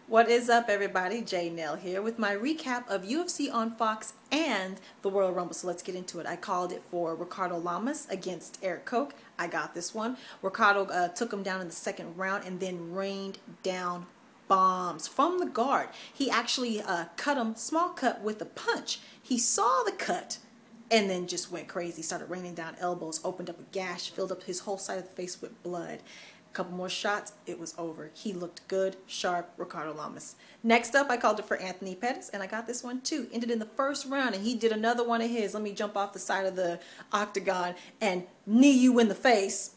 What is up, everybody? J Nell here with my recap of UFC on Fox and the Royal Rumble. So let's get into it. I called it for Ricardo Lamas against Eric Koch. I got this one. Ricardo took him down in the second round and then rained down bombs from the guard. He actually cut him, small cut with a punch. He saw the cut and then just went crazy. Started raining down elbows, opened up a gash, filled up his whole side of the face with blood. A couple more shots, it was over. He looked good, sharp, Ricardo Lamas. Next up, I called it for Anthony Pettis, and I got this one too. Ended in the first round, and he did another one of his. Let me jump off the side of the octagon and knee you in the face.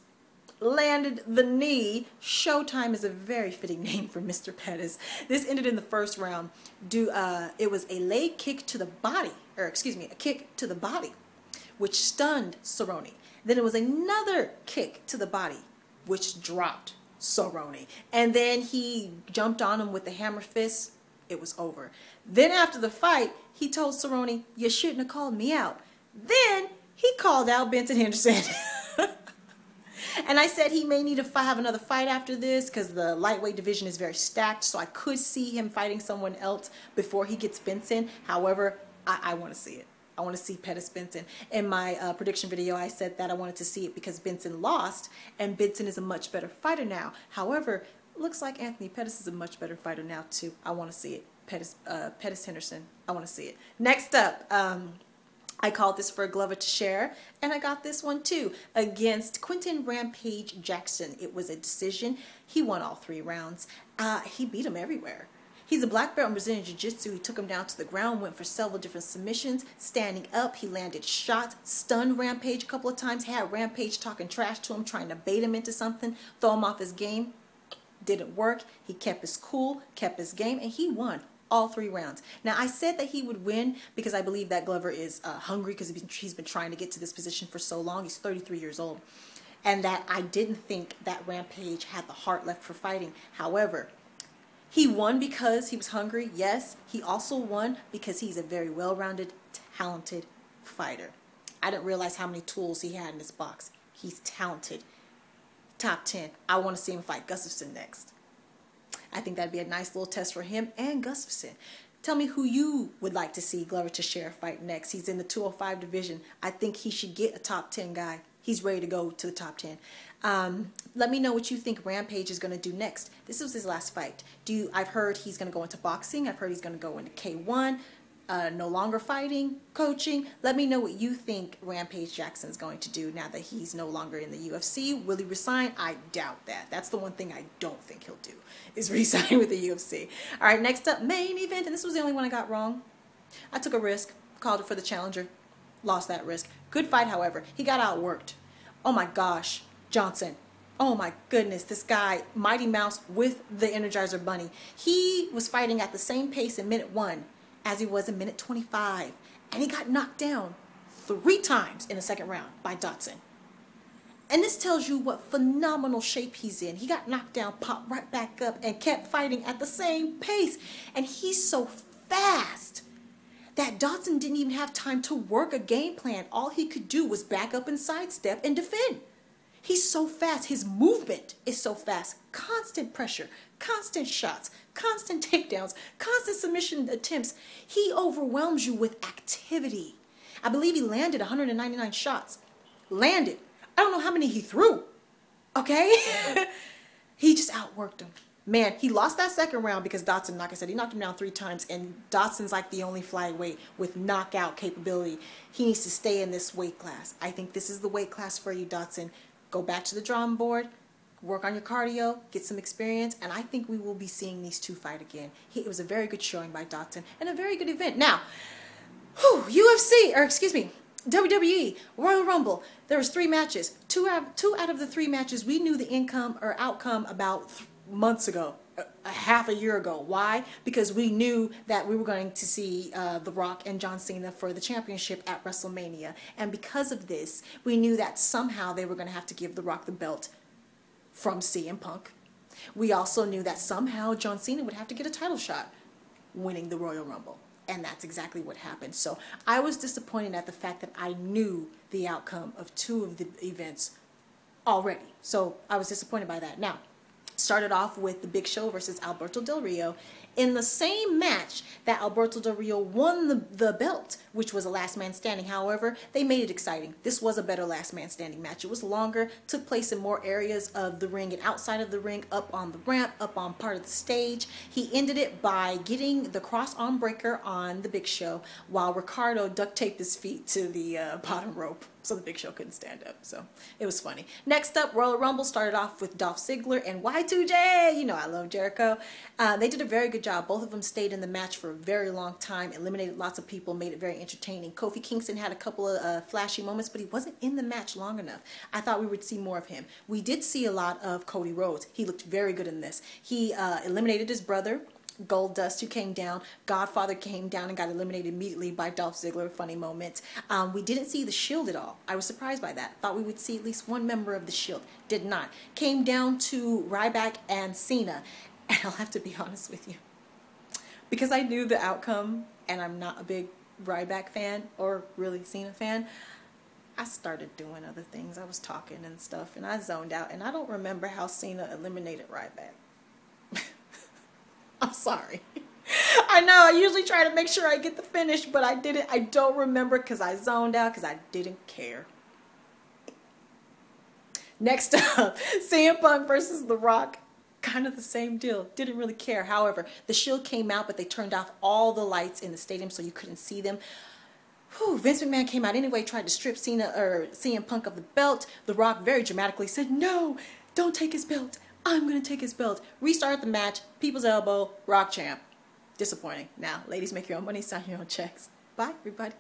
Landed the knee. Showtime is a very fitting name for Mr. Pettis. This ended in the first round. It was a leg kick to the body, or excuse me, a kick to the body, which stunned Cerrone. Then it was another kick to the body, which dropped Cerrone. And then he jumped on him with the hammer fist. It was over. Then after the fight, he told Cerrone, "You shouldn't have called me out." Then he called out Benson Henderson. And I said he may need to have another fight after this because the lightweight division is very stacked. So I could see him fighting someone else before he gets Benson. However, I want to see it. I want to see Pettis Benson. In my prediction video, I said that I wanted to see it because Benson lost, and Benson is a much better fighter now. However, looks like Anthony Pettis is a much better fighter now too. I want to see it. Pettis Henderson. I want to see it. Next up, I called this for Glover Teixeira, and I got this one too against Quinton Rampage Jackson. It was a decision. He won all 3 rounds. He beat him everywhere. He's a black belt in Brazilian Jiu-Jitsu. He took him down to the ground, went for several different submissions. Standing up, he landed shots, stunned Rampage a couple of times, had Rampage talking trash to him, trying to bait him into something, throw him off his game. Didn't work. He kept his cool, kept his game, and he won all 3 rounds. Now, I said that he would win because I believe that Glover is hungry because he's been trying to get to this position for so long. He's 33 years old. And that I didn't think that Rampage had the heart left for fighting. However, he won because he was hungry, yes. He also won because he's a very well-rounded, talented fighter. I didn't realize how many tools he had in his box. He's talented. Top 10. I want to see him fight Gustafsson next. I think that'd be a nice little test for him and Gustafsson. Tell me who you would like to see Glover Teixeira fight next. He's in the 205 division. I think he should get a top 10 guy. He's ready to go to the top 10. Let me know what you think Rampage is going to do next. This was his last fight. I've heard he's going to go into boxing. I've heard he's going to go into K1. No longer fighting, coaching. Let me know what you think Rampage Jackson's going to do now that he's no longer in the UFC. Will he resign? I doubt that. That's the one thing I don't think he'll do, is resign with the UFC. All right, next up, main event. And this was the only one I got wrong. I took a risk, called it for the challenger, lost that risk. Good fight, however. He got outworked. Oh my gosh, Johnson. Oh my goodness, this guy, Mighty Mouse with the Energizer Bunny. He was fighting at the same pace in minute 1 as he was in minute 25. And he got knocked down 3 times in the second round by Dodson. And this tells you what phenomenal shape he's in. He got knocked down, popped right back up, and kept fighting at the same pace. And he's so fast that Dodson didn't even have time to work a game plan. All he could do was back up and sidestep and defend. He's so fast. His movement is so fast. Constant pressure, constant shots, constant takedowns, constant submission attempts. He overwhelms you with activity. I believe he landed 199 shots. Landed. I don't know how many he threw. Okay? He just outworked him. Man, he lost that second round because Dodson, like I said, he knocked him down 3 times, and Dodson's like the only flyweight with knockout capability. He needs to stay in this weight class. I think this is the weight class for you, Dodson. Go back to the drawing board, work on your cardio, get some experience, and I think we will be seeing these 2 fight again. It was a very good showing by Dodson and a very good event. Now, UFC, or excuse me, WWE, Royal Rumble, there was 3 matches. Two out of the 3 matches, we knew the outcome about months ago, a half a year ago. Why? Because we knew that we were going to see The Rock and John Cena for the championship at WrestleMania. And because of this, we knew that somehow they were going to have to give The Rock the belt from CM Punk. We also knew that somehow John Cena would have to get a title shot, winning the Royal Rumble. And that's exactly what happened. So I was disappointed at the fact that I knew the outcome of 2 of the events already. So I was disappointed by that. Now, Started off with the Big Show versus Alberto Del Rio in the same match that Alberto Del Rio won the belt, which was a last man standing. However, they made it exciting. This was a better last man standing match. It was longer, took place in more areas of the ring and outside of the ring, up on the ramp, up on part of the stage. He ended it by getting the cross arm breaker on the Big Show while Ricardo duct taped his feet to the bottom rope so the Big Show couldn't stand up. So it was funny. Next up, Royal Rumble started off with Dolph Ziggler and Y2J. You know I love Jericho. They did a very good job. Both of them stayed in the match for a very long time, eliminated lots of people, made it very entertaining. Kofi Kingston had a couple of flashy moments, but he wasn't in the match long enough. I thought we would see more of him. We did see a lot of Cody Rhodes. He looked very good in this. He eliminated his brother, Goldust, who came down. Godfather came down and got eliminated immediately by Dolph Ziggler. Funny moment. We didn't see the Shield at all. I was surprised by that. Thought we would see at least one member of the Shield. Did not. Came down to Ryback and Cena. And I'll have to be honest with you, because I knew the outcome and I'm not a big Ryback fan or really Cena fan, I started doing other things. I was talking and stuff and I zoned out, and I don't remember how Cena eliminated Ryback. I'm sorry. I know, I usually try to make sure I get the finish, but I didn't. I don't remember because I zoned out because I didn't care. Next up, CM Punk versus The Rock. Kind of the same deal. Didn't really care. However, the Shield came out, but they turned off all the lights in the stadium so you couldn't see them. Whew, Vince McMahon came out anyway, tried to strip CM Punk of the belt. The Rock very dramatically said, "No, don't take his belt. I'm going to take his belt." Restart the match. People's elbow. Rock champ. Disappointing. Now, ladies, make your own money, sign your own checks. Bye, everybody.